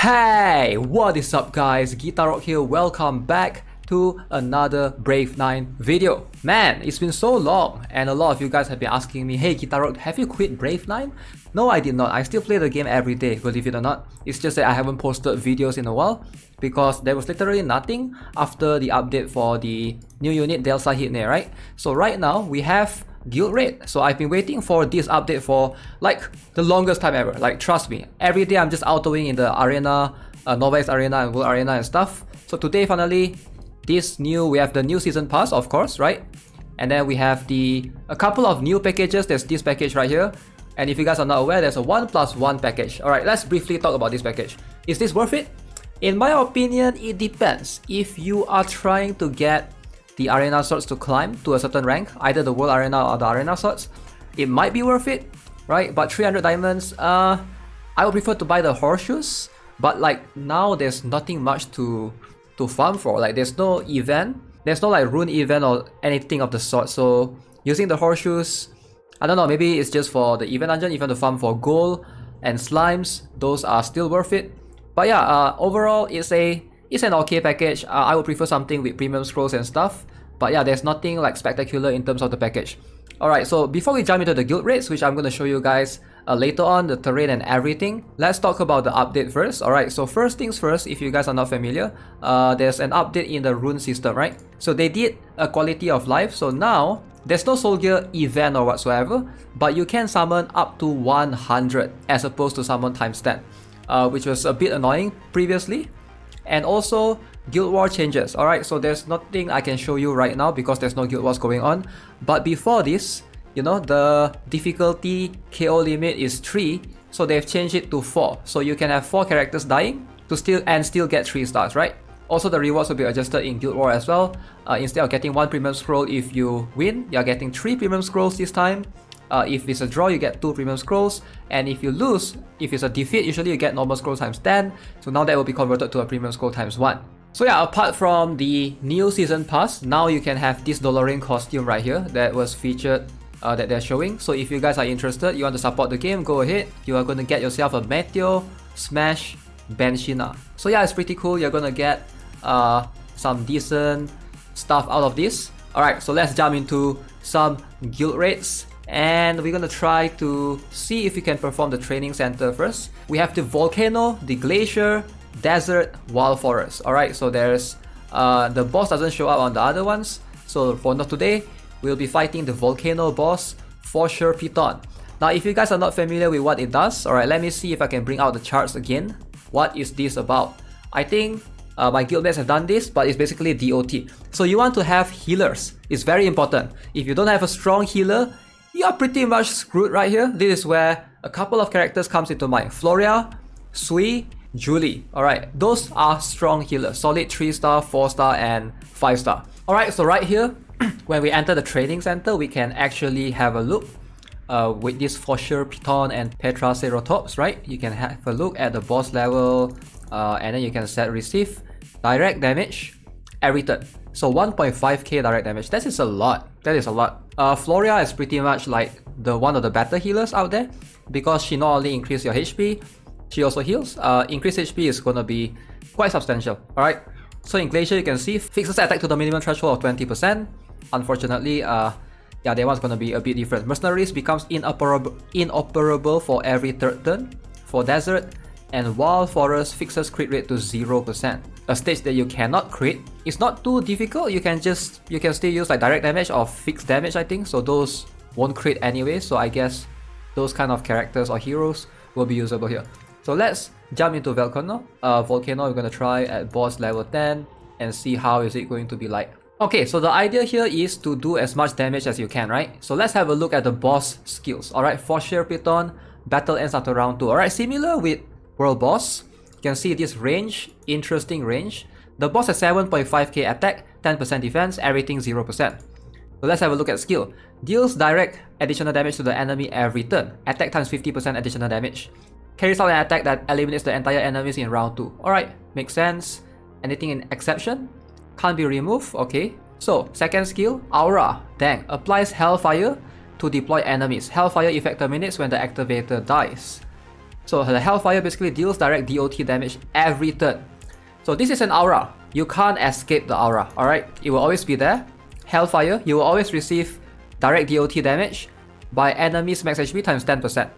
Hey, what is up guys? Guitar here, welcome back to another Brave 9 video. Man, it's been so long and a lot of you guys have been asking me, hey Guitar, have you quit Brave 9? No, I did not. I still play the game every day, believe it or not. It's just that I haven't posted videos in a while because there was literally nothing after the update for the new unit Delta Hitne, right? So right now we have guild raid. So I've been waiting for this update for like the longest time ever. Like trust me, every day I'm just autoing in the arena, Novice Arena and World Arena and stuff. So today finally we have the new season pass, of course, right? And then we have a couple of new packages. There's this package right here. And if you guys are not aware, there's a 1+1 package. Alright, let's briefly talk about this package. Is this worth it? In my opinion, it depends. If you are trying to get the arena swords to climb to a certain rank, either the world arena or the arena swords, it might be worth it, right? But 300 diamonds, I would prefer to buy the horseshoes. But like now there's nothing much to farm for. Like there's no event, there's no like rune event or anything of the sort. So using the horseshoes, I don't know, maybe it's just for the event dungeon, even to farm for gold and slimes, those are still worth it. But yeah, overall it's an okay package. I would prefer something with premium scrolls and stuff. But yeah, there's nothing like spectacular in terms of the package. Alright, so before we jump into the guild raids, which I'm going to show you guys later on, the terrain and everything, let's talk about the update first. Alright, so first things first, if you guys are not familiar, there's an update in the rune system, right? So they did a quality of life. So now there's no soul gear event or whatsoever, but you can summon up to 100 as opposed to summon times 10, which was a bit annoying previously. And also guild war changes. Alright, so there's nothing I can show you right now because there's no guild wars going on. But before this, you know, the difficulty KO limit is 3, so they've changed it to 4. So you can have 4 characters dying to still get 3 stars, right? Also the rewards will be adjusted in guild war as well. Instead of getting 1 premium scroll if you win, you're getting 3 premium scrolls this time. If it's a draw, you get 2 premium scrolls, and if you lose, if it's a defeat, usually you get normal scroll times 10, so now that will be converted to a premium scroll times 1. So yeah, apart from the new season pass, now you can have this Dolorine costume right here that was featured, that they're showing. So if you guys are interested, you want to support the game, go ahead. You are going to get yourself a Meteor, Smash, Benshina. So yeah, it's pretty cool. You're going to get some decent stuff out of this. Alright, so let's jump into some guild raids. And we're gonna try to see if we can perform the training center first. We have the volcano, the glacier, desert, wild forest. Alright, so there's the boss doesn't show up on the other ones. So for today, we'll be fighting the volcano boss, FOSHERPETON. Now if you guys are not familiar with what it does, alright, let me see if I can bring out the charts again. What is this about? I think my guildmates have done this, but it's basically DOT. So you want to have healers. It's very important. If you don't have a strong healer, you are pretty much screwed right here. This is where a couple of characters comes into mind. Floria, Sui, Julie. Alright, those are strong healers. Solid 3-star, 4-star and 5-star. Alright, so right here, when we enter the training center, we can actually have a look with this Fosherpeton and Petraceratops, right? You can have a look at the boss level and then you can set receive direct damage every turn. So 1.5k direct damage. That is a lot. That is a lot. Floria is pretty much like one of the better healers out there because she not only increases your HP, she also heals. Increased HP is gonna be quite substantial. Alright. So in Glacier you can see fixes attack to the minimum threshold of 20%. Unfortunately, yeah, that one's gonna be a bit different. Mercenaries becomes inoperable for every third turn. For Desert and Wild Forest fixes crit rate to 0%. A stage that you cannot crit. It's not too difficult. You can still use like direct damage or fixed damage, I think. So those won't crit anyway. So I guess those kind of characters or heroes will be usable here. So let's jump into Volcano. We're gonna try at boss level 10 and see how is it going to be like. Okay, so the idea here is to do as much damage as you can, right? So let's have a look at the boss skills. Alright, Fosherpeton, battle ends after round 2. Alright, similar with World Boss. You can see this range, interesting range. The boss has 7.5k attack, 10% defense, everything 0%. So let's have a look at skill. Deals direct additional damage to the enemy every turn. Attack times 50% additional damage. Carries out an attack that eliminates the entire enemies in round 2. Alright, makes sense. Anything in exception? Can't be removed, okay. So, second skill, Aura. Dang, applies Hellfire to deploy enemies. Hellfire effect terminates when the activator dies. So the Hellfire basically deals direct DOT damage every turn. So this is an aura. You can't escape the aura, alright? It will always be there. Hellfire, you will always receive direct DOT damage by enemies max HP times 10%.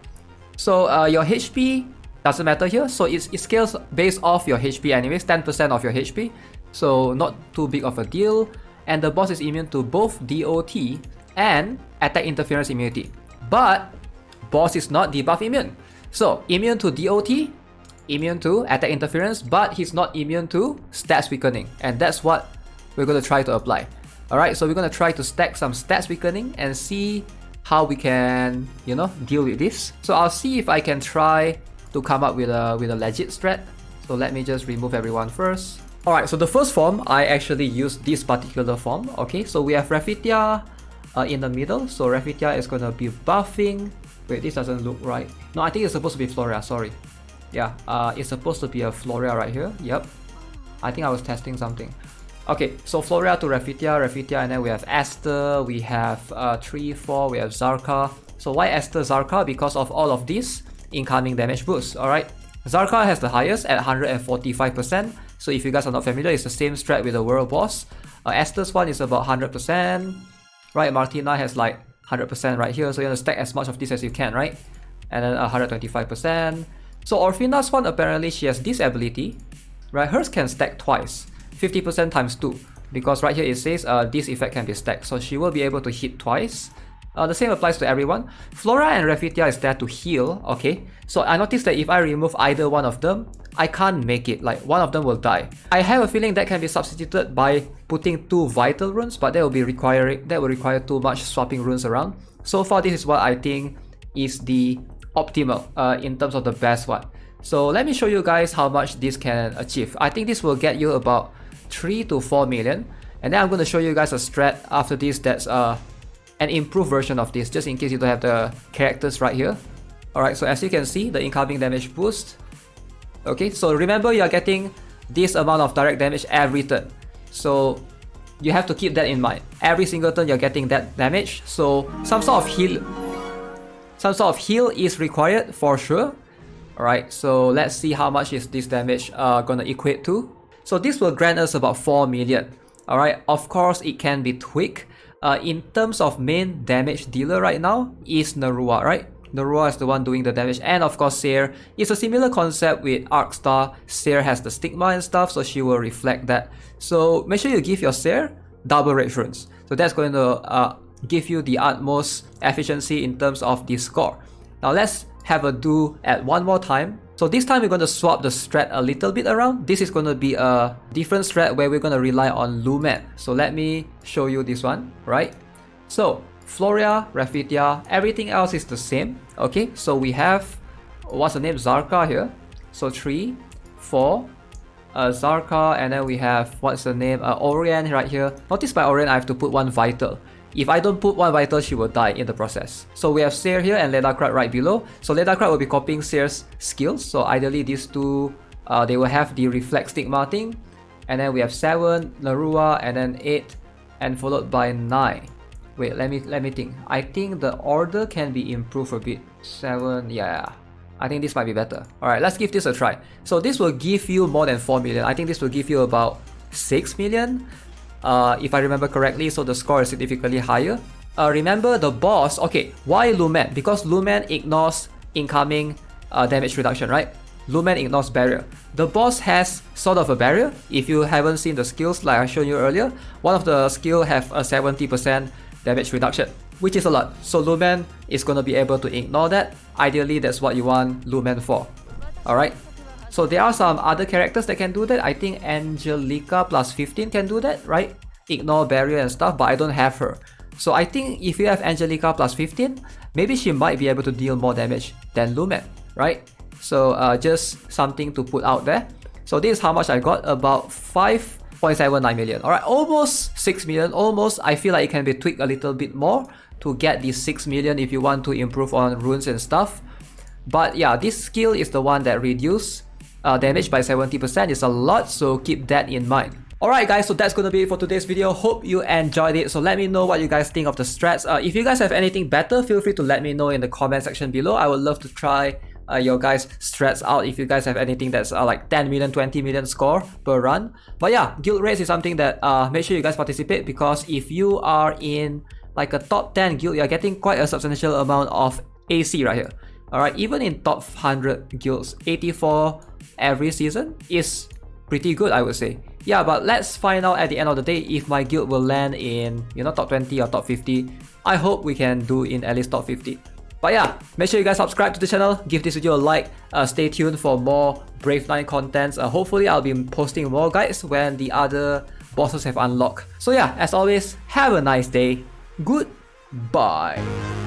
So your HP doesn't matter here. So it scales based off your HP anyways, 10% of your HP. So not too big of a deal. And the boss is immune to both DOT and attack interference immunity. But boss is not debuff immune. So immune to DOT, immune to attack interference, but he's not immune to stats weakening. And that's what we're going to try to apply. Alright, so we're going to try to stack some stats weakening and see how we can, you know, deal with this. So I'll see if I can try to come up with a legit strat. So let me just remove everyone first. Alright, so the first form, I actually used this particular form. Okay, so we have Raphithia in the middle. So Raphithia is going to be buffing. Wait, this doesn't look right. No, I think it's supposed to be Floria, sorry. Yeah, it's supposed to be a Floria right here. Yep. I think I was testing something. Okay, so Floria to Raphithia, and then we have Esther, we have 3, 4, we have Zarka. So why Esther, Zarka? Because of all of these incoming damage boosts, alright? Zarka has the highest at 145%. So if you guys are not familiar, it's the same strat with the world boss. Esther's one is about 100%. Right, Martina has like 100% right here. So you want to stack as much of this as you can, right? And then 125%. So Orphina's one, apparently she has this ability. Right, hers can stack twice. 50% times 2. Because right here it says this effect can be stacked. So she will be able to hit twice. The same applies to everyone. Flora and Raphithia is there to heal, okay? So I noticed that if I remove either one of them, I can't make it, like one of them will die. I have a feeling that can be substituted by putting 2 vital runes, but that will require too much swapping runes around. So far this is what I think is the optimal in terms of the best one. So let me show you guys how much this can achieve. I think this will get you about 3 to 4 million. And then I'm going to show you guys a strat after this that's an improved version of this, just in case you don't have the characters right here. Alright, so as you can see, the incoming damage boost. Okay, so remember you are getting this amount of direct damage every turn. So you have to keep that in mind. Every single turn you're getting that damage. So some sort of heal is required for sure. Alright, so let's see how much is this damage gonna equate to. So this will grant us about 4 million. Alright, of course it can be tweaked. In terms of main damage dealer right now is Nerua, right? Nerua is the one doing the damage, and of course Seer. It's a similar concept with Arcstar. Seer has the stigma and stuff, so she will reflect that. So make sure you give your Seer double rage runes. So that's going to give you the utmost efficiency in terms of the score. Now let's have a do at one more time. So this time we're going to swap the strat a little bit around. This is going to be a different strat where we're going to rely on Lumen. So let me show you this one, right? So Floria, Raphithia, everything else is the same. Okay, so we have, what's the name? Zarka here. So 3, 4, Zarka, and then we have, what's the name? Orion right here. Notice by Orion I have to put 1 vital. If I don't put 1 vital, she will die in the process. So we have Seer here and Ledakrat right below. So Ledakrat will be copying Seer's skills. So ideally these two, they will have the reflex stigma thing. And then we have 7, Nerua, and then 8, and followed by 9. Wait, let me think. I think the order can be improved a bit. 7, yeah. I think this might be better. Alright, let's give this a try. So this will give you more than 4 million. I think this will give you about 6 million. If I remember correctly, so the score is significantly higher. Remember the boss, okay, why Lumen? Because Lumen ignores incoming damage reduction, right? Lumen ignores barrier. The boss has sort of a barrier. If you haven't seen the skills like I showed you earlier, one of the skill have a 70% damage reduction, which is a lot. So Lumen is going to be able to ignore that. Ideally, that's what you want Lumen for. Alright. So there are some other characters that can do that. I think Angelica plus 15 can do that, right? Ignore barrier and stuff, but I don't have her. So I think if you have Angelica plus 15, maybe she might be able to deal more damage than Lumen, right? So just something to put out there. So this is how much I got, about 5.79 million. Alright, almost 6 million, almost. I feel like it can be tweaked a little bit more to get the 6 million if you want to improve on runes and stuff. But yeah, this skill is the one that reduces damage by 70%. It's a lot, so keep that in mind. Alright guys, so that's gonna be it for today's video. Hope you enjoyed it. So let me know what you guys think of the strats. If you guys have anything better, feel free to let me know in the comment section below. I would love to try your guys' strats out if you guys have anything that's like 10 million, 20 million score per run. But yeah, guild raids is something that make sure you guys participate, because if you are in like a top 10 guild, you're getting quite a substantial amount of AC right here. Alright, even in top 100 guilds, 84 every season is pretty good, I would say. Yeah, but let's find out at the end of the day if my guild will land in, you know, top 20 or top 50. I hope we can do in at least top 50. But yeah, make sure you guys subscribe to the channel, give this video a like, stay tuned for more Brave 9 contents. Hopefully I'll be posting more guides when the other bosses have unlocked. So yeah, as always, have a nice day. Goodbye.